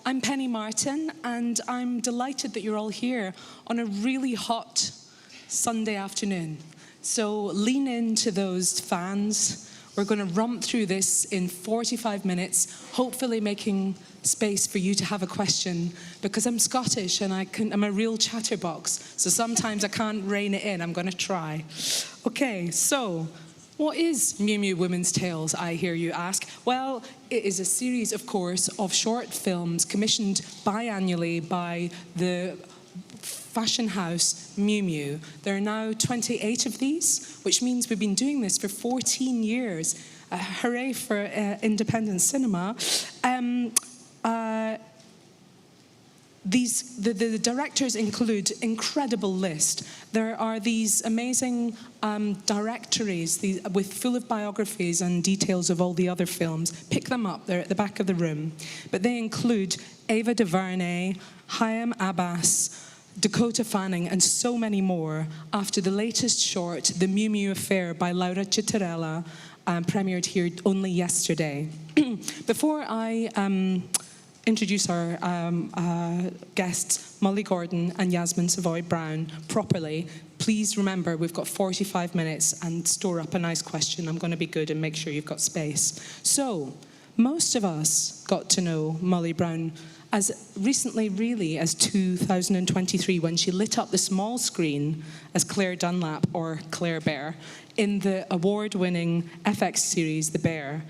I'm Penny Martin, and I'm delighted that you're all here on a really hot Sunday afternoon. So lean into those fans. We're going to romp through this in 45 minutes, hopefully making space for you to have a question, because I'm Scottish and I'm a real chatterbox, so sometimes I can't rein it in. I'm going to try. Okay, so what is Miu Miu Women's Tales, I hear you ask? Well, it is a series, of course, of short films commissioned biannually by the fashion house Miu Miu. There are now 28 of these, which means we've been doing this for 14 years. Hooray for independent cinema. The directors include incredible list. There are these amazing directories full of biographies and details of all the other films. Pick them up, they're at the back of the room. But they include Ava DuVernay, Hayam Abbas, Dakota Fanning, and so many more. After the latest short, The Miu Miu Affair by Laura Cittarella, premiered here only yesterday. Before I introduce our guests, Molly Gordon and Jasmin Savoy Brown, properly, please remember we've got 45 minutes and store up a nice question. I'm going to be good and make sure you've got space. So, most of us got to know Molly Brown as recently, really, as 2023, when she lit up the small screen as Claire Dunlap, or Claire Bear, in the award-winning FX series, The Bear.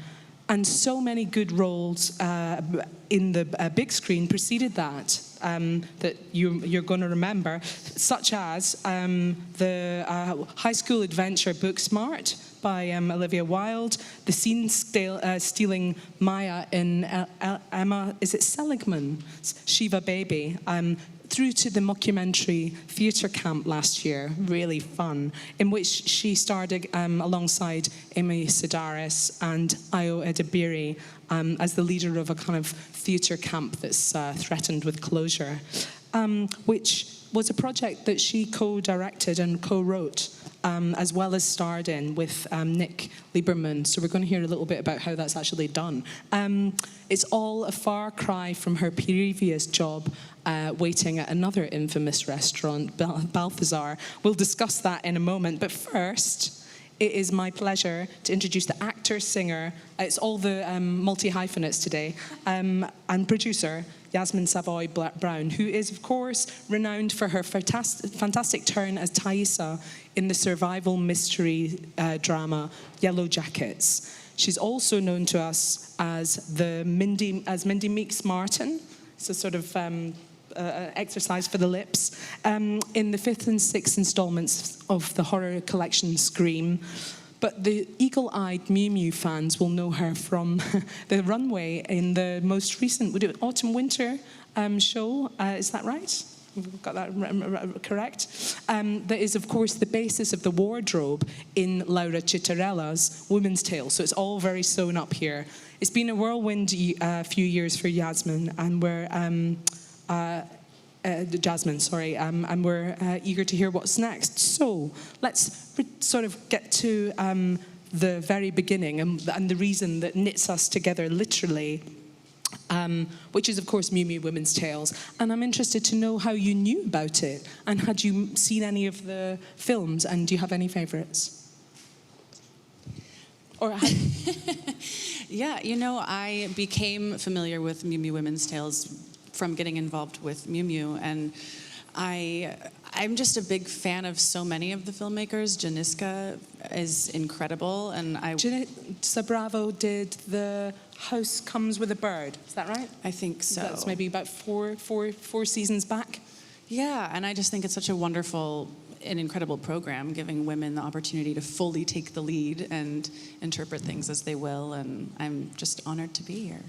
And so many good roles in the big screen preceded that, that you're going to remember, such as the high school adventure Booksmart by Olivia Wilde, the scene-stealing Maya in Emma, is it Seligman's Shiva Baby, through to the mockumentary Theatre Camp last year, really fun, in which she starred alongside Amy Sedaris and Ayo Edebiri as the leader of a kind of theatre camp that's threatened with closure, which was a project that she co-directed and co-wrote, as well as starred in with Nick Lieberman. So we're going to hear a little bit about how that's actually done. It's all a far cry from her previous job waiting at another infamous restaurant, Balthazar. We'll discuss that in a moment, but first, it is my pleasure to introduce the actor, singer, it's all the multi-hyphenates today, and producer, Jasmin Savoy Brown, who is, of course, renowned for her fantastic turn as Thaisa in the survival mystery drama Yellow Jackets. She's also known to us as Mindy Meeks Martin. It's a sort of exercise for the lips, in the 5th and 6th installments of the horror collection Scream. But the eagle-eyed Miu Miu fans will know her from the runway in the most recent autumn-winter show. Is that right? We've got that correct. That is, of course, the basis of the wardrobe in Laura Cittarella's Women's Tale. So it's all very sewn up here. It's been a whirlwind few years for Jasmin, and we're and we're eager to hear what's next. So let's sort of get to the very beginning and the reason that knits us together literally, which is, of course, Miu Miu Women's Tales. And I'm interested to know how you knew about it, and had you seen any of the films, and do you have any favourites? Or Yeah, you know, I became familiar with Miu Miu Women's Tales from getting involved with Miu Miu, and I'm just a big fan of so many of the filmmakers. Janiska is incredible, and Janissa Bravo did The House Comes with a Bird. Is that right? I think so. That's maybe about four seasons back. Yeah, and I just think it's such a wonderful and incredible program, giving women the opportunity to fully take the lead and interpret things as they will, and I'm just honored to be here.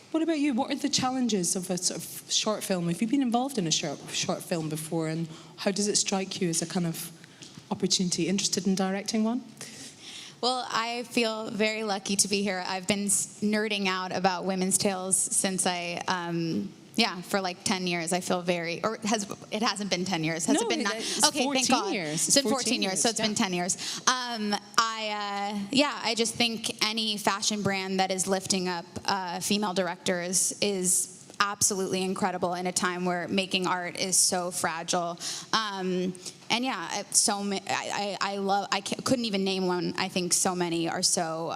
What about you? What are the challenges of a sort of short film? Have you been involved in a short film before, and how does it strike you as a kind of opportunity? Interested in directing one? Well, I feel very lucky to be here. I've been nerding out about women's tales since for like 10 years. I feel it hasn't been 10 years. Has it been not? Okay, thank God. It's been 14 years, so it's been 10 years. I just think any fashion brand that is lifting up female directors is absolutely incredible in a time where making art is so fragile. And yeah, couldn't even name one. I think so many are so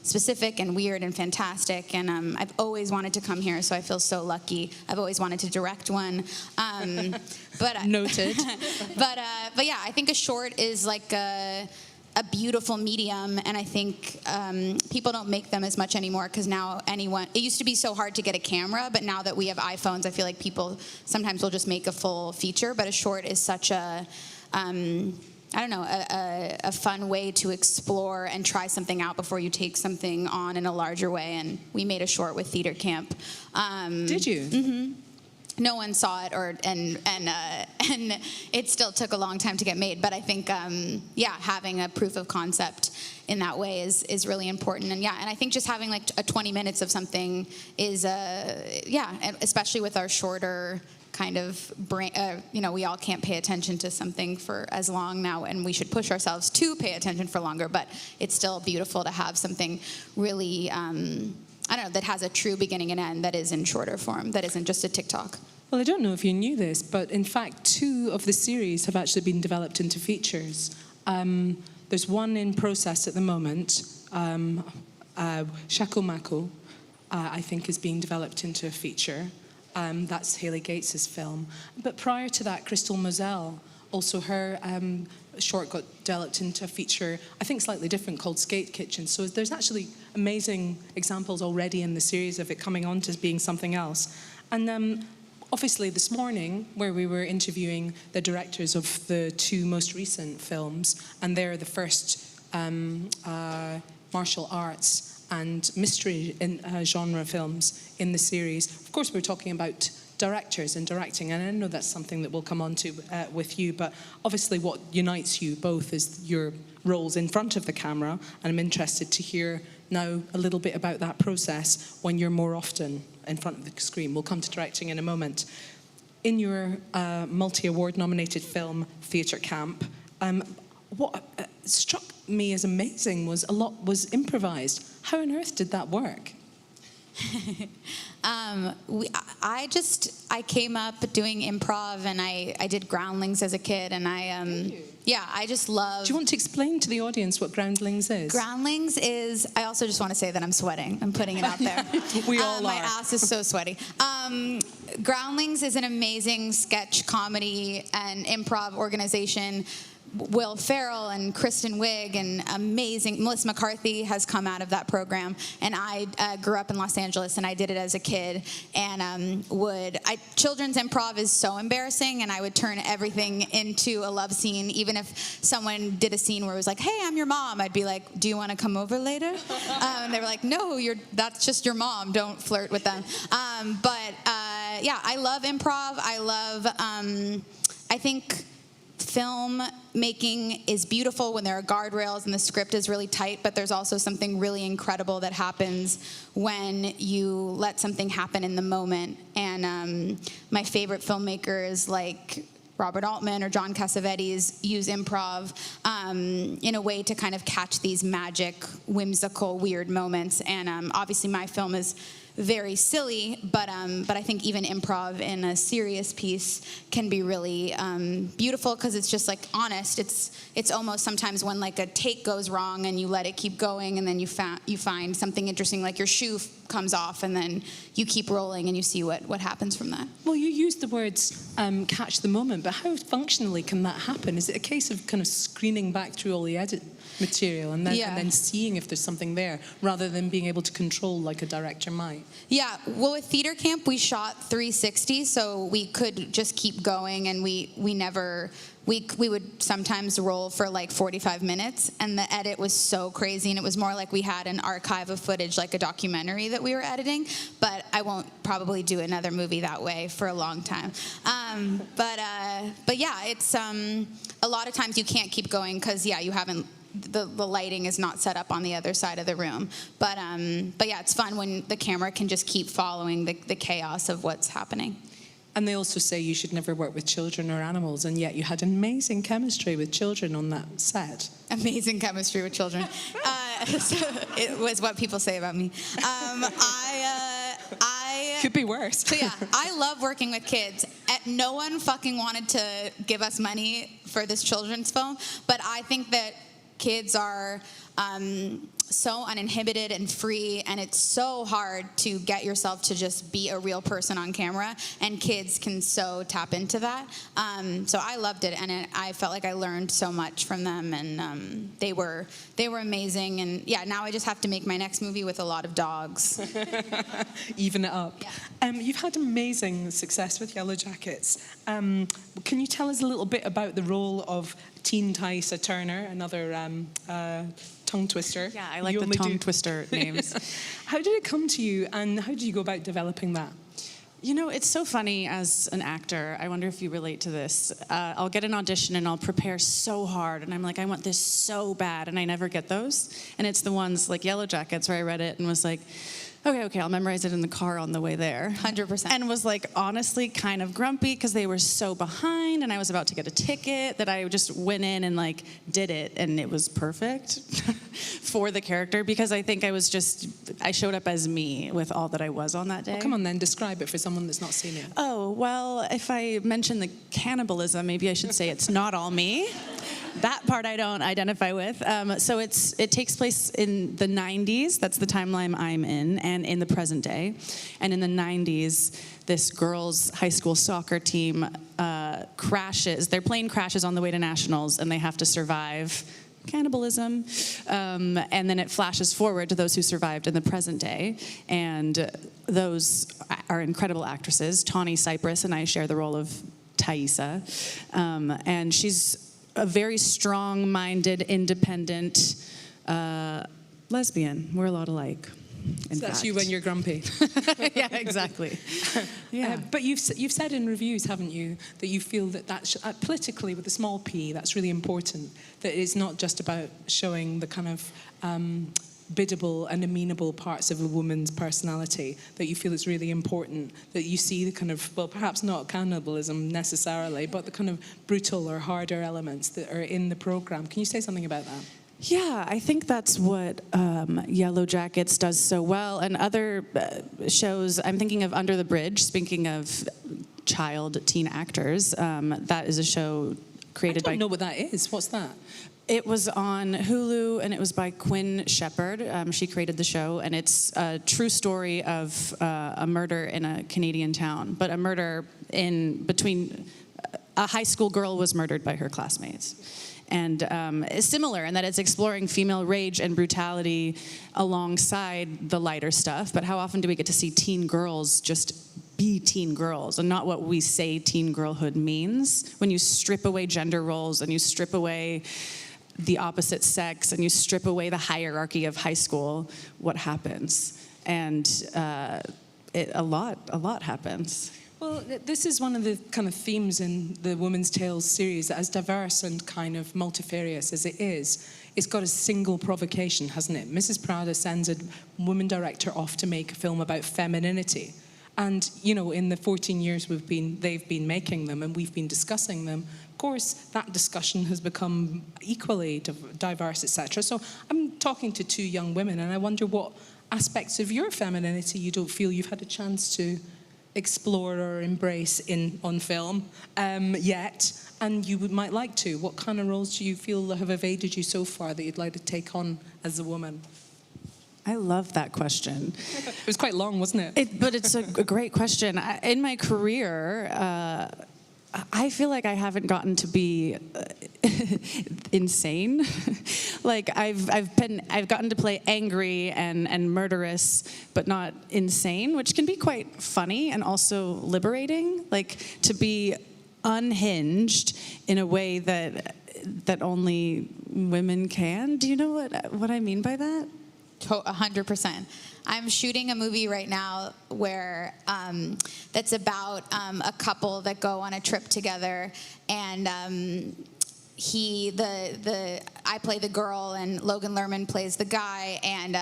specific and weird and fantastic. And I've always wanted to come here, so I feel so lucky. I've always wanted to direct one. But Noted. but yeah, I think a short is like a beautiful medium, and I think people don't make them as much anymore because now it used to be so hard to get a camera, but now that we have iPhones, I feel like people sometimes will just make a full feature, but a short is such a fun way to explore and try something out before you take something on in a larger way. And we made a short with Theater Camp. Did you? Mm-hmm. No one saw it, and it still took a long time to get made. But I think, having a proof of concept in that way is really important. And I think just having like a 20 minutes of something is, especially with our shorter kind of brain, we all can't pay attention to something for as long now, and we should push ourselves to pay attention for longer. But it's still beautiful to have something really. That has a true beginning and end that is in shorter form, that isn't just a TikTok. Well, I don't know if you knew this, but in fact, 2 of the series have actually been developed into features. There's one in process at the moment. Shakumako, I think, is being developed into a feature. That's Haley Gates's film. But prior to that, Crystal Moselle, also her short got developed into a feature, I think slightly different, called Skate Kitchen. So there's actually amazing examples already in the series of it coming on to being something else. And obviously this morning, where we were interviewing the directors of the 2 most recent films, and they're the first martial arts and mystery genre films in the series. Of course, we're talking about directors and directing, and I know that's something that we'll come on to with you, but obviously what unites you both is your roles in front of the camera, and I'm interested to hear now a little bit about that process when you're more often in front of the screen. We'll come to directing in a moment. In your multi-award nominated film, Theater Camp, what struck me as amazing was a lot was improvised. How on earth did that work? I came up doing improv, and I did Groundlings as a kid, and I just love. Do you want to explain to the audience what Groundlings is? Groundlings is, I also just want to say that I'm sweating. I'm putting it out there. We all are. My ass is so sweaty. Groundlings is an amazing sketch comedy and improv organization. Will Ferrell and Kristen Wiig and amazing Melissa McCarthy has come out of that program, and I grew up in Los Angeles, and I did it as a kid, and children's improv is so embarrassing, and I would turn everything into a love scene. Even if someone did a scene where it was like, hey, I'm your mom, I'd be like, do you want to come over later? And they were like, no, that's just your mom, don't flirt with them. I love improv. I think film making is beautiful when there are guardrails and the script is really tight, but there's also something really incredible that happens when you let something happen in the moment. And my favorite filmmakers like Robert Altman or John Cassavetes use improv in a way to kind of catch these magic, whimsical, weird moments. And obviously my film is very silly, but I think even improv in a serious piece can be really beautiful because it's just like honest. It's almost sometimes when like a take goes wrong and you let it keep going, and then you find something interesting, like your shoe comes off, and then you keep rolling and you see what happens from that. Well, you used the words catch the moment, but how functionally can that happen? Is it a case of kind of screening back through all the edit material and then seeing if there's something there, rather than being able to control like a director might? Yeah, well, with Theater Camp, we shot 360, so we could just keep going, and we would sometimes roll for like 45 minutes, and the edit was so crazy, and it was more like we had an archive of footage, like a documentary that we were editing, but I won't probably do another movie that way for a long time. But yeah, it's a lot of times you can't keep going because, you haven't, the lighting is not set up on the other side of the room. But yeah, it's fun when the camera can just keep following the chaos of what's happening. And they also say you should never work with children or animals, and yet you had amazing chemistry with children on that set. Amazing chemistry with children. So it was what people say about me. Could be worse. So yeah, I love working with kids. No one fucking wanted to give us money for this children's film, but I think that kids are so uninhibited and free, and it's so hard to get yourself to just be a real person on camera, and kids can so tap into that. So I loved it, and I felt like I learned so much from them, and they were amazing. And yeah, now I just have to make my next movie with a lot of dogs. Even it up. Yeah. You've had amazing success with Yellow Jackets. Can you tell us a little bit about the role of Teen Thaisa Turner, another tongue twister? Yeah, I like You the only tongue do- twister names. How did it come to you, and how did you go about developing that? You know, it's so funny as an actor. I wonder if you relate to this. I'll get an audition and I'll prepare so hard, and I'm like, I want this so bad, and I never get those. And it's the ones like Yellow Jackets where I read it and was like, okay, I'll memorize it in the car on the way there. 100%. And was like, honestly, kind of grumpy because they were so behind, and I was about to get a ticket that I just went in and like did it, and it was perfect for the character, because I think I showed up as me with all that I was on that day. Well, come on then, describe it for someone that's not seen it. Oh, well, if I mention the cannibalism, maybe I should say it's not all me. That part I don't identify with. So it takes place in the 90s. That's the timeline I'm in, and in the present day. And in the 90s, this girls' high school soccer team crashes. Their plane crashes on the way to nationals, and they have to survive cannibalism. And then it flashes forward to those who survived in the present day. And those are incredible actresses. Tawny Cypress and I share the role of Thaisa. And she's a very strong-minded, independent lesbian. We're a lot alike. So that's you when you're grumpy. Yeah, exactly. Yeah. But you've said in reviews, haven't you, that you feel that politically, with a small p, that's really important. That it's not just about showing the kind of biddable and amenable parts of a woman's personality, that you feel it's really important that you see the kind of, well, perhaps not cannibalism necessarily, but the kind of brutal or harder elements that are in the program. Can you say something about that? Yeah, I think that's what Yellow Jackets does so well. And other shows, I'm thinking of Under the Bridge, speaking of child teen actors. That is a show created by... I don't know what that is. What's that? It was on Hulu, and it was by Quinn Shepard. She created the show, and it's a true story of a murder in a Canadian town, but a murder between a high school girl was murdered by her classmates. And it's similar in that it's exploring female rage and brutality alongside the lighter stuff, but how often do we get to see teen girls just be teen girls and not what we say teen girlhood means? When you strip away gender roles and you strip away the opposite sex and you strip away the hierarchy of high school, what happens? And a lot happens. Well, this is one of the kind of themes in the Women's Tales series, that as diverse and kind of multifarious as it is, it's got a single provocation, hasn't it? Mrs. Prada sends a woman director off to make a film about femininity. And, you know, in the 14 years they've been making them and we've been discussing them, of course, that discussion has become equally diverse, etc. So I'm talking to two young women, and I wonder what aspects of your femininity you don't feel you've had a chance to explore or embrace on film yet, and you might like to. What kind of roles do you feel have evaded you so far that you'd like to take on as a woman? I love that question. It was quite long, wasn't it? But it's a great question. In my career, I feel like I haven't gotten to be insane. Like I've gotten to play angry and murderous, but not insane, which can be quite funny and also liberating. Like to be unhinged in a way that only women can. Do you know what I mean by that? 100%. I'm shooting a movie right now where that's about a couple that go on a trip together, and I play the girl and Logan Lerman plays the guy, and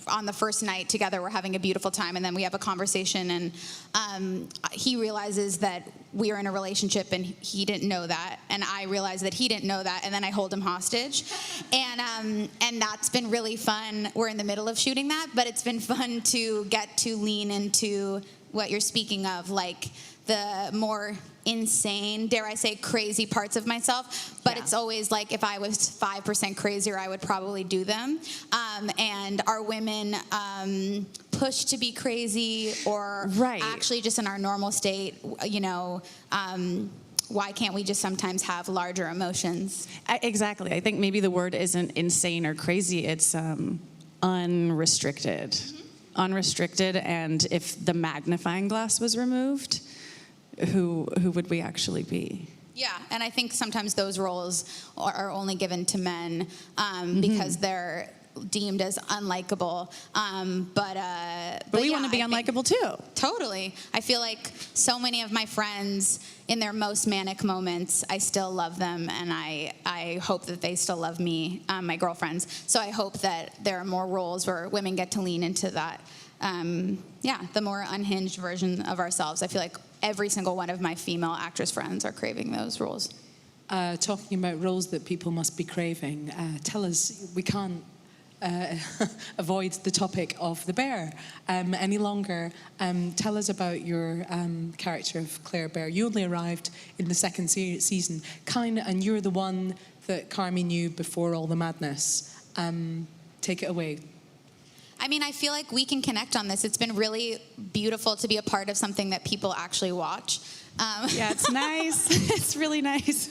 on the first night together we're having a beautiful time, and then we have a conversation, and he realizes that we are in a relationship and he didn't know that, and I realize that he didn't know that, and then I hold him hostage, and that's been really fun. We're in the middle of shooting that, but it's been fun to get to lean into what you're speaking of, like the more insane, dare I say, crazy parts of myself, but it's always like if I was 5% crazier, I would probably do them. And are women pushed to be crazy, or actually just in our normal state, why can't we just sometimes have larger emotions? Exactly. I think maybe the word isn't insane or crazy, it's unrestricted. Mm-hmm. Unrestricted, and if the magnifying glass was removed, who would we actually be? Yeah, and I think sometimes those roles are only given to men because they're deemed as unlikable. But we want to be unlikable too. Totally. I feel like so many of my friends, in their most manic moments, I still love them, and I hope that they still love me, my girlfriends. So I hope that there are more roles where women get to lean into that. The more unhinged version of ourselves. I feel like every single one of my female actress friends are craving those roles. Talking about roles that people must be craving, tell us, we can't avoid the topic of the bear any longer. Tell us about your character of Claire Bear. You only arrived in the second season, and you're the one that Carmi knew before all the madness. Take it away. I mean, I feel like we can connect on this. It's been really beautiful to be a part of something that people actually watch. Yeah, it's nice. It's really nice.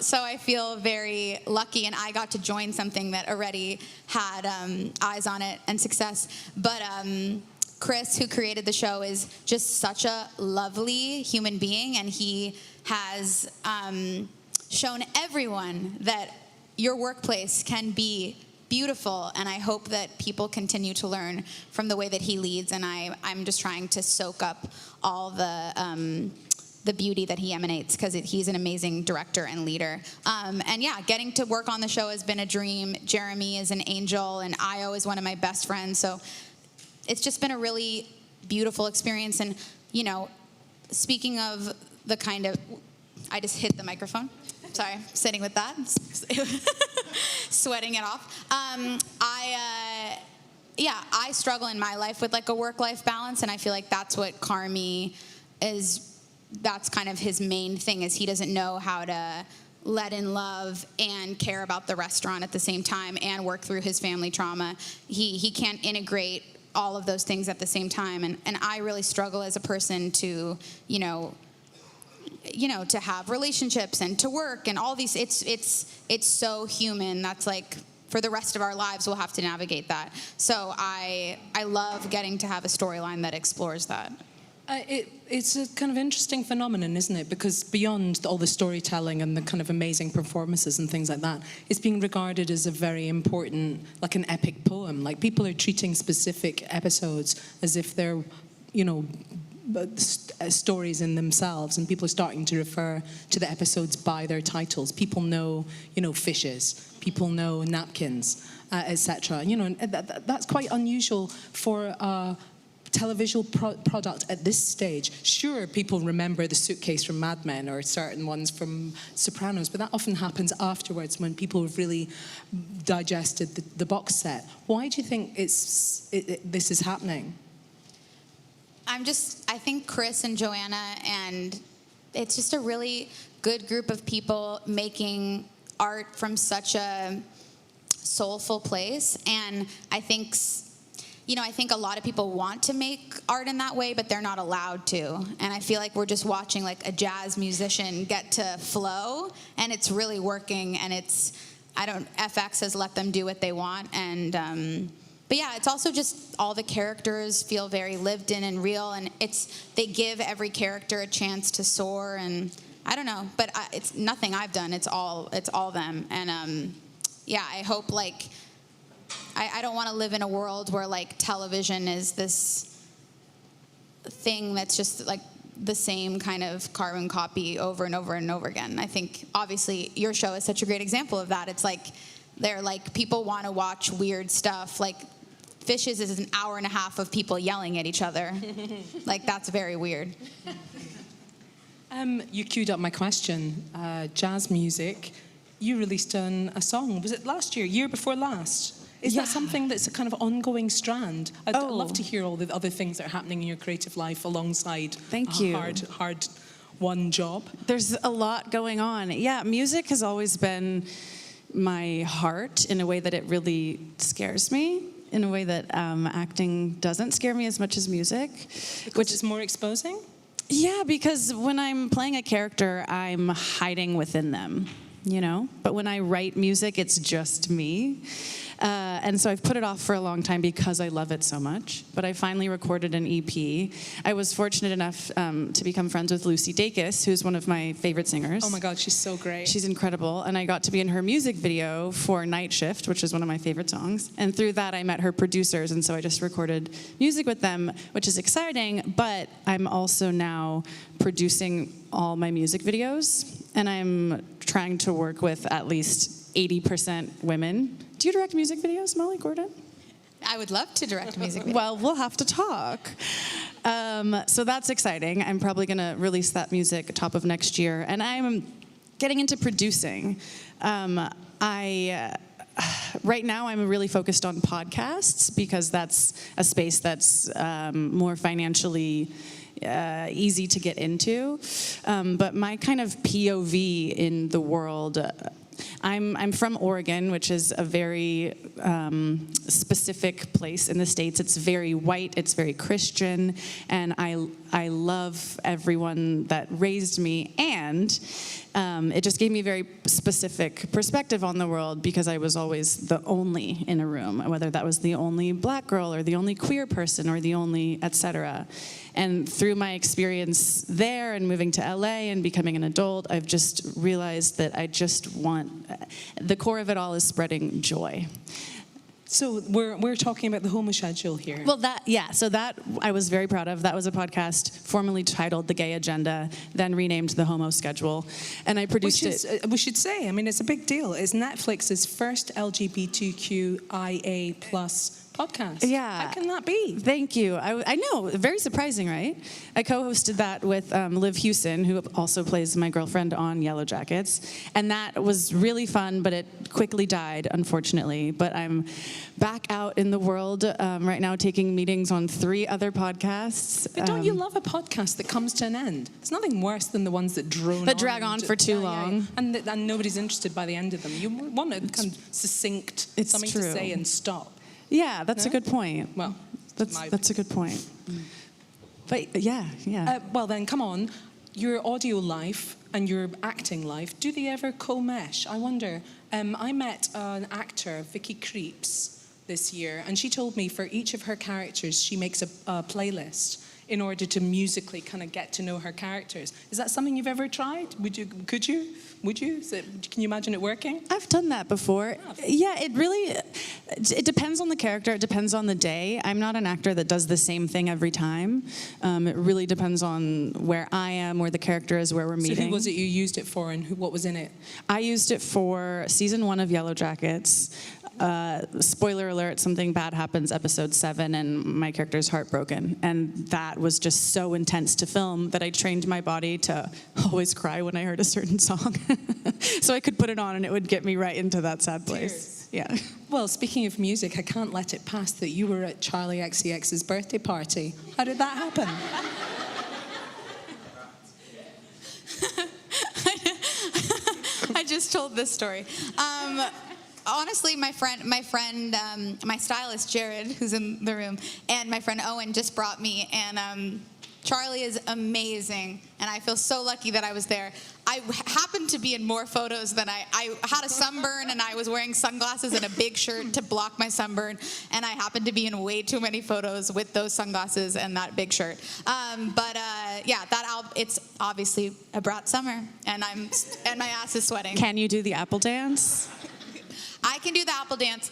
So I feel very lucky, and I got to join something that already had eyes on it and success. But Chris, who created the show, is just such a lovely human being, and he has shown everyone that your workplace can be beautiful, and I hope that people continue to learn from the way that he leads, and I'm just trying to soak up all the beauty that he emanates, because he's an amazing director and leader. And yeah, getting to work on the show has been a dream. Jeremy is an angel, and Io is one of my best friends, so it's just been a really beautiful experience. And, speaking of the kind of... I just hit the microphone. Sorry, sitting with that, sweating it off. I struggle in my life with like a work-life balance, and I feel like that's what Carmi is. That's kind of his main thing, is he doesn't know how to let in love and care about the restaurant at the same time and work through his family trauma. He can't integrate all of those things at the same time, and I really struggle as a person to, to have relationships and to work and all these, it's so human. That's like, for the rest of our lives, we'll have to navigate that. So I love getting to have a storyline that explores that. It's a kind of interesting phenomenon, isn't it? Because beyond all the storytelling and the kind of amazing performances and things like that, it's being regarded as a very important, like an epic poem. Like, people are treating specific episodes as if they're, stories in themselves, and people are starting to refer to the episodes by their titles. People know, fishes. People know napkins, etc. And that's quite unusual for a televisual product at this stage. Sure, people remember the suitcase from Mad Men or certain ones from Sopranos, but that often happens afterwards when people have really digested the box set. Why do you think this is happening? I think Chris and Joanna, and it's just a really good group of people making art from such a soulful place. And I think a lot of people want to make art in that way, but they're not allowed to. And I feel like we're just watching like a jazz musician get to flow, and it's really working. And FX has let them do what they want. And, but yeah, it's also just all the characters feel very lived in and real, and they give every character a chance to soar. And I don't know, but it's nothing I've done. It's all them. And I hope I don't want to live in a world where like television is this thing that's just like the same kind of carbon copy over and over and over again. I think obviously your show is such a great example of that. It's like they're like, people want to watch weird stuff. Like Fishes is an hour and a half of people yelling at each other. Like, that's very weird. You queued up my question. Jazz music. You released a song. Was it last year before last? Is that something that's a kind of ongoing strand? I'd love to hear all the other things that are happening in your creative life alongside a hard won job. There's a lot going on. Yeah, music has always been my heart in a way that it really scares me, in a way that acting doesn't scare me as much as music. Which is more exposing? Yeah, because when I'm playing a character, I'm hiding within them, you know? But when I write music, it's just me. And so I've put it off for a long time because I love it so much. But I finally recorded an EP. I was fortunate enough to become friends with Lucy Dacus, who's one of my favorite singers. Oh my God, she's so great. She's incredible. And I got to be in her music video for Night Shift, which is one of my favorite songs. And through that, I met her producers. And so I just recorded music with them, which is exciting. But I'm also now producing all my music videos. And I'm trying to work with at least 80% women. Do you direct music videos, Molly Gordon? I would love to direct a music video. Well, we'll have to talk. So that's exciting. I'm probably going to release that music top of next year. And I'm getting into producing. Right now, I'm really focused on podcasts because that's a space that's more financially easy to get into. But my kind of POV in the world, I'm from Oregon, which is a very specific place in the States. It's very white, it's very Christian, and I love everyone that raised me, and it just gave me a very specific perspective on the world because I was always the only in a room, whether that was the only black girl or the only queer person or the only et cetera. And through my experience there and moving to LA and becoming an adult, I've just realized that I just want, the core of it all is spreading joy. So we're talking about the Homo Schedule here. Well, so that I was very proud of. That was a podcast formerly titled The Gay Agenda, then renamed The Homo Schedule, and I produced it. We should say, I mean, it's a big deal. It's Netflix's first LGBTQIA+ podcast. Yeah. How can that be? Thank you. I know, very surprising, right? I co-hosted that with Liv Hewson, who also plays my girlfriend on Yellow Jackets, and that was really fun, but it quickly died, unfortunately. But I'm back out in the world right now taking meetings on 3 other podcasts. But don't you love a podcast that comes to an end? There's nothing worse than the ones that drag on for too long. And nobody's interested by the end of them. You want a kind of succinct, something to say and stop. Yeah, that's a good point. Well, that's a good point. But yeah. Well then, come on. Your audio life and your acting life, do they ever co-mesh? I wonder. I met an actor, Vicky Creeps, this year, and she told me for each of her characters, she makes a playlist in order to musically kind of get to know her characters. Is that something you've ever tried? Would you? Can you imagine it working? I've done that before. Yeah, it depends on the character. It depends on the day. I'm not an actor that does the same thing every time. It really depends on where I am, where the character is, where we're meeting. So who was it you used it for, and what was in it? I used it for season 1 of Yellow Jackets. Spoiler alert, something bad happens episode 7 and my character's heartbroken, and that was just so intense to film that I trained my body to always cry when I heard a certain song so I could put it on and it would get me right into that sad place. Tears. Yeah. Well, speaking of music, I can't let it pass that you were at Charlie XCX's birthday party. How did that happen? I just told this story. Honestly, my stylist Jared, who's in the room, and my friend Owen just brought me, and Charlie is amazing, and I feel so lucky that I was there. I happened to be in more photos than I had a sunburn, and I was wearing sunglasses and a big shirt to block my sunburn, and I happened to be in way too many photos with those sunglasses and that big shirt. It's obviously a brat summer, and my ass is sweating. Can you do the apple dance? I can do the apple dance.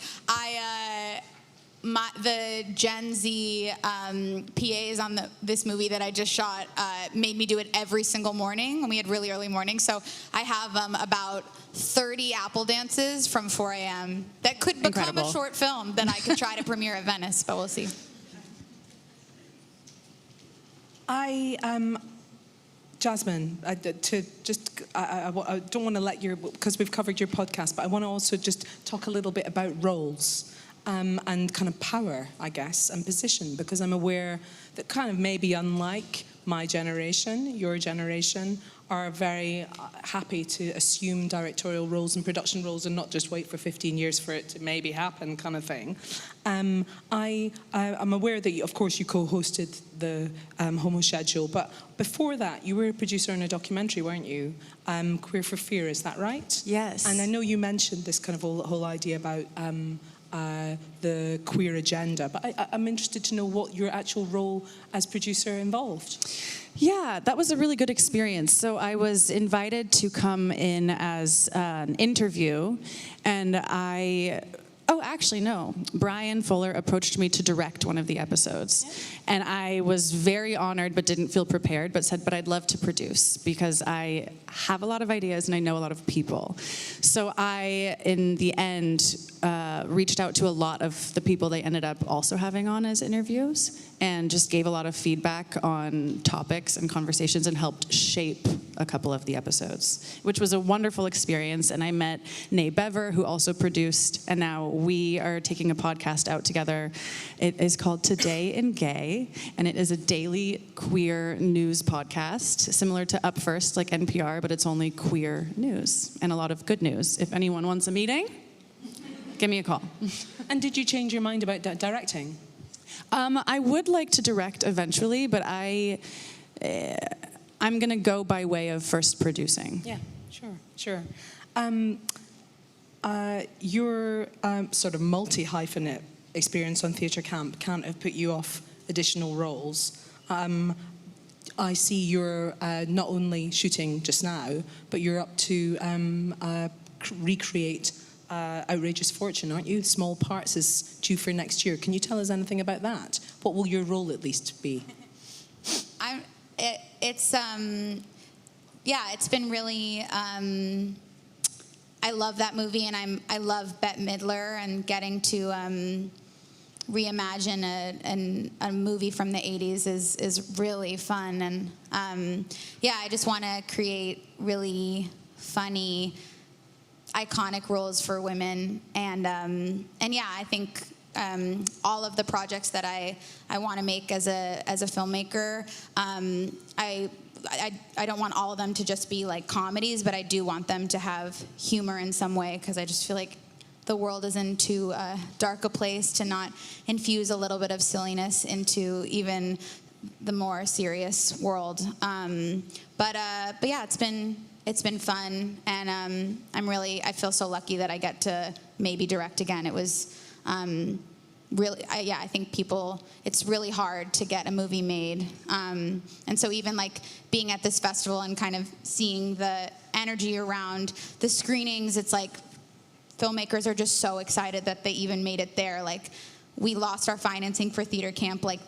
the Gen Z PAs on this movie that I just shot made me do it every single morning, and we had really early mornings. So I have about 30 apple dances from 4 a.m. that could become Incredible. a short film that I could try to premiere at Venice, but we'll see. Jasmin, I don't want to let because we've covered your podcast, but I want to also just talk a little bit about roles and kind of power, I guess, and position, because I'm aware that kind of maybe unlike my generation, your generation, are very happy to assume directorial roles and production roles and not just wait for 15 years for it to maybe happen kind of thing. I'm aware that, of course, you co-hosted the Homo Schedule, but before that, you were a producer in a documentary, weren't you? Queer for Fear, is that right? Yes. And I know you mentioned this kind of whole idea about the queer agenda, but I'm interested to know what your actual role as producer involved. Yeah, that was a really good experience. So I was invited to come in as an interview, and Brian Fuller approached me to direct one of the episodes. And I was very honored but didn't feel prepared, but said, but I'd love to produce because I have a lot of ideas and I know a lot of people. So I, in the end, reached out to a lot of the people they ended up also having on as interviews and just gave a lot of feedback on topics and conversations and helped shape a couple of the episodes, which was a wonderful experience. And I met Nay Bever, who also produced, and now we are taking a podcast out together. It is called Today in Gay, and it is a daily queer news podcast, similar to Up First, like NPR, but it's only queer news and a lot of good news. If anyone wants a meeting, give me a call. And did you change your mind about directing? I would like to direct eventually, but I'm going to go by way of first producing. Yeah, sure. Your sort of multi-hyphenate experience on Theatre Camp can't have put you off additional roles. I see you're not only shooting just now, but you're up to recreate Outrageous Fortune, aren't you? Small Parts is due for next year. Can you tell us anything about that? What will your role at least be? It's been really. I love that movie, and I love Bette Midler, and getting to reimagine a movie from the 80s is really fun, and I just want to create really funny, iconic roles for women, and I think all of the projects that I want to make as a filmmaker, I don't want all of them to just be like comedies, but I do want them to have humor in some way, because I just feel like the world is in too dark a place to not infuse a little bit of silliness into even the more serious world. But yeah, it's been fun, and I feel so lucky that I get to maybe direct again. It was really, I think it's really hard to get a movie made. And so even like being at this festival and kind of seeing the energy around the screenings, it's like filmmakers are just so excited that they even made it there. Like, we lost our financing for Theatre Camp like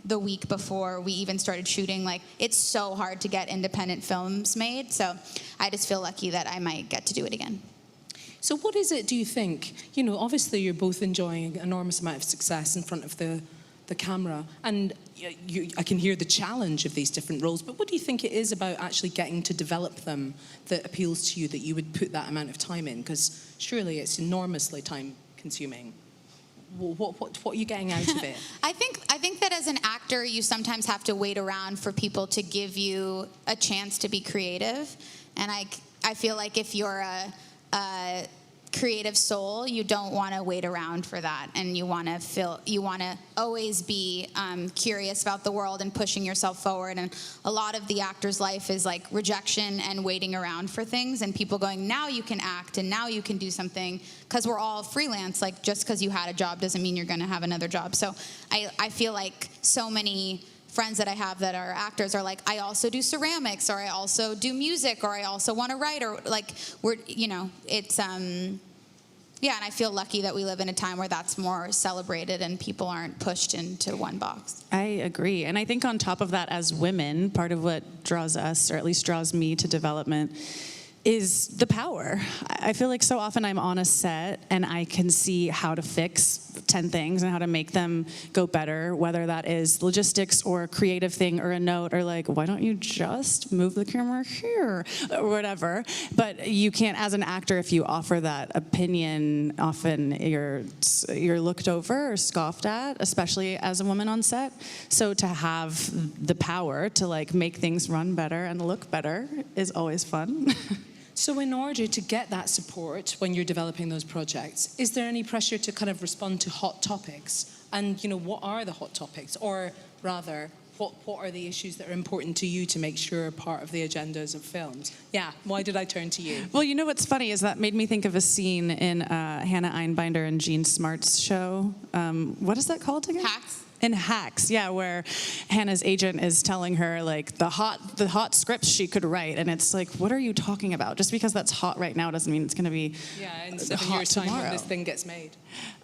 the week before we even started shooting. Like, it's so hard to get independent films made. So I just feel lucky that I might get to do it again. So what is it, do you think? You know, obviously you're both enjoying an enormous amount of success in front of the camera, and I can hear the challenge of these different roles, but what do you think it is about actually getting to develop them that appeals to you, that you would put that amount of time in? Because surely it's enormously time-consuming. What are you getting out of it? I think that as an actor, you sometimes have to wait around for people to give you a chance to be creative, and I feel like if you're a creative soul, you don't want to wait around for that, and you want to always be curious about the world and pushing yourself forward. And a lot of the actor's life is like rejection and waiting around for things, and people going, now you can act and now you can do something, because we're all freelance. Like, just because you had a job doesn't mean you're going to have another job. So I feel like so many friends that I have that are actors are like, I also do ceramics, or I also do music, or I also want to write, or like, it's Yeah, and I feel lucky that we live in a time where that's more celebrated and people aren't pushed into one box. I agree. And I think on top of that, as women, part of what draws us, or at least draws me to development, is the power. I feel like so often I'm on a set and I can see how to fix 10 things and how to make them go better, whether that is logistics or a creative thing or a note or like, why don't you just move the camera here or whatever. But you can't, as an actor, if you offer that opinion, often you're looked over or scoffed at, especially as a woman on set. So to have the power to like make things run better and look better is always fun. So in order to get that support when you're developing those projects, is there any pressure to kind of respond to hot topics? And, you know, what are the hot topics? Or rather, what are the issues that are important to you to make sure are part of the agendas of films? Yeah, why did I turn to you? Well, you know what's funny is that made me think of a scene in Hannah Einbinder and Jean Smart's show. What is that called again? Hacks? In Hacks, yeah, where Hannah's agent is telling her like the hot scripts she could write, and it's like, what are you talking about? Just because that's hot right now doesn't mean it's going to be in 7 hot years' time tomorrow. when this thing gets made.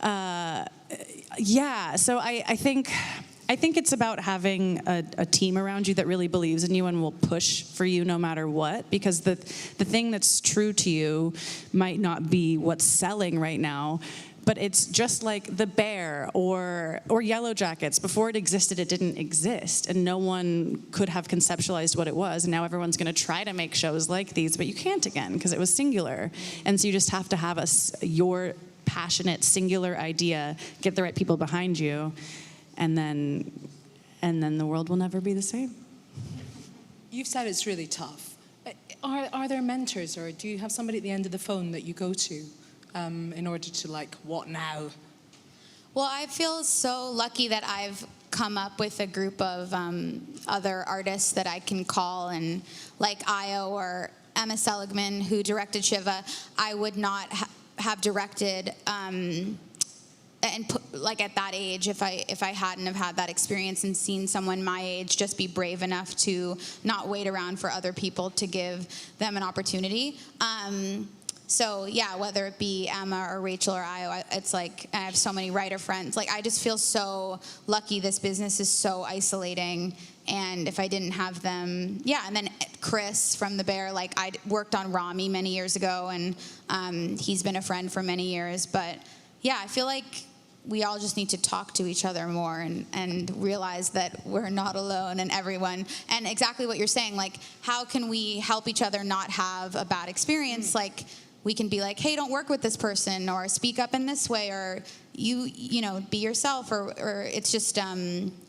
Yeah, so I think it's about having a team around you that really believes in you and will push for you no matter what, because the thing that's true to you might not be what's selling right now. But it's just like The Bear or Yellow Jackets. Before it existed, it didn't exist, and no one could have conceptualized what it was. And now everyone's going to try to make shows like these, but you can't again because it was singular. And so you just have to have your passionate, singular idea, get the right people behind you, and then the world will never be the same. You've said it's really tough. Are there mentors, or do you have somebody at the end of the phone that you go to? In order to like, what now? Well, I feel so lucky that I've come up with a group of other artists that I can call, and like Io or Emma Seligman, who directed Shiva, I would not have directed like at that age if I hadn't have had that experience and seen someone my age just be brave enough to not wait around for other people to give them an opportunity. So yeah, whether it be Emma or Rachel or Io, it's like, I have so many writer friends. Like, I just feel so lucky. This business is so isolating, and if I didn't have them, yeah. And then Chris from The Bear, like, I worked on Rami many years ago, and he's been a friend for many years. But yeah, I feel like we all just need to talk to each other more and realize that we're not alone, and everyone, and exactly what you're saying, like, how can we help each other not have a bad experience? Like, we can be like, hey, don't work with this person, or speak up in this way, or you know, be yourself, or it's just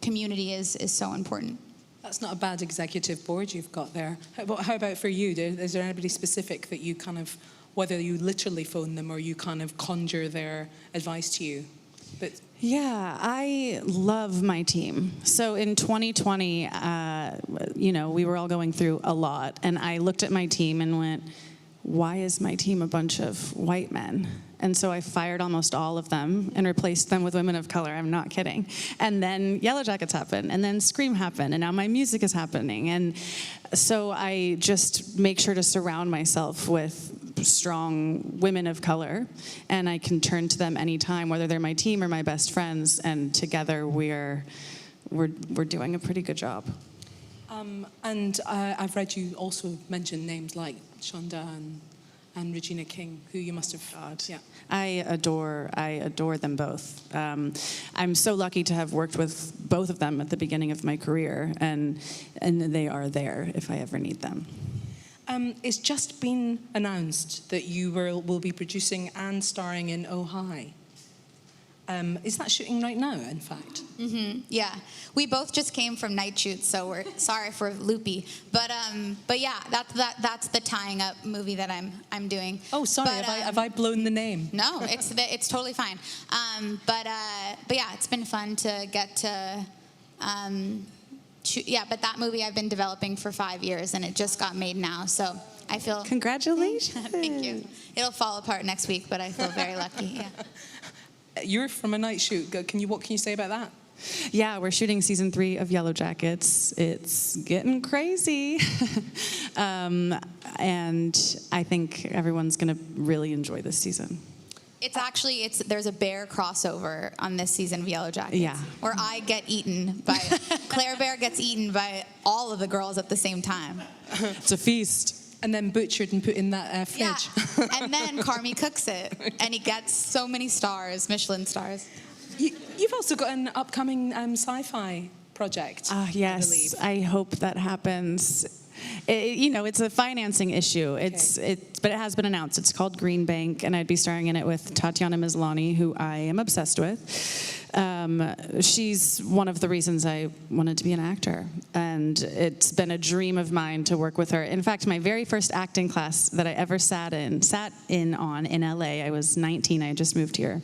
community is so important. That's not a bad executive board you've got there. How about for you? Is there anybody specific that you kind of, whether you literally phone them or you kind of conjure their advice to you? Yeah, I love my team. So in 2020, you know, we were all going through a lot, and I looked at my team and went, why is my team a bunch of white men? And so I fired almost all of them and replaced them with women of color. I'm not kidding. And then Yellow Jackets happened, and then Scream happened, and now my music is happening. And so I just make sure to surround myself with strong women of color, and I can turn to them anytime, whether they're my team or my best friends, and together we're doing a pretty good job. And I've read you also mention names like Shonda and Regina King, who you must have. God. Yeah. I adore them both. I'm so lucky to have worked with both of them at the beginning of my career, and they are there if I ever need them. It's just been announced that you will be producing and starring in Oh Hi. Is that shooting right now, in fact? Mm-hmm. Yeah, we both just came from night shoots, so we're sorry for loopy. But yeah, that's the tying up movie that I'm doing. Oh, sorry, have I blown the name? No, it's totally fine. But yeah, it's been fun to get to. Yeah, but that movie I've been developing for 5 years, and it just got made now, so I feel. Congratulations! Thank you. It'll fall apart next week, but I feel very lucky. Yeah. You're from a night shoot. What can you say about that? Yeah, we're shooting season 3 of Yellow Jackets. It's getting crazy. And I think everyone's going to really enjoy this season. It's actually, there's a bear crossover on this season of Yellow Jackets. Yeah. Where I get eaten by, Claire Bear gets eaten by all of the girls at the same time. It's a feast. And then butchered and put in that fridge. Yeah. And then Carmi cooks it, and he gets so many stars, Michelin stars. You've also got an upcoming sci-fi project. Yes, I hope that happens. It's a financing issue. But it has been announced. It's called Green Bank, and I'd be starring in it with Tatiana Maslany, who I am obsessed with. She's one of the reasons I wanted to be an actor, and it's been a dream of mine to work with her. In fact, my very first acting class that I ever sat in on in LA, I was 19, I had just moved here,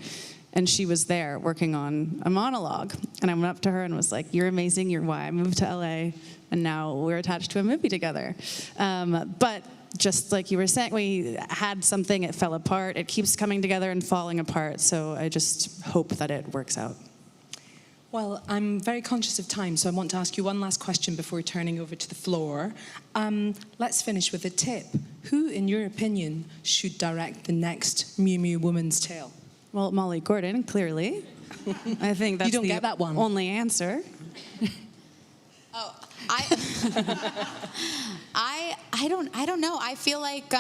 and she was there working on a monologue, and I went up to her and was like, "You're amazing, you're why I moved to LA, and now we're attached to a movie together." But just like you were saying, we had something, it fell apart. It keeps coming together and falling apart, so I just hope that it works out. Well, I'm very conscious of time, so I want to ask you one last question before turning over to the floor. Let's finish with a tip. Who, in your opinion, should direct the next Miu Miu Woman's Tale? Well, Molly Gordon, clearly. I think that's You don't the get that one. only answer. Oh, I don't know. I feel like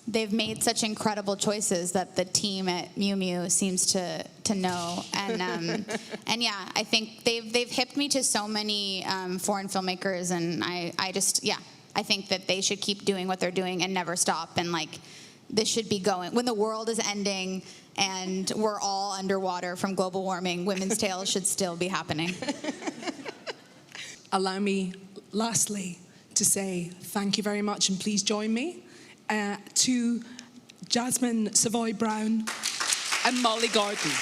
they've made such incredible choices that the team at Miu Miu seems to know. And yeah, I think they've hipped me to so many foreign filmmakers, and I think that they should keep doing what they're doing and never stop. And like, this should be going when the world is ending and we're all underwater from global warming. Women's Tales should still be happening. Allow me, lastly, to say thank you very much, and please join me to Jasmin Savoy Brown and Molly Gordon.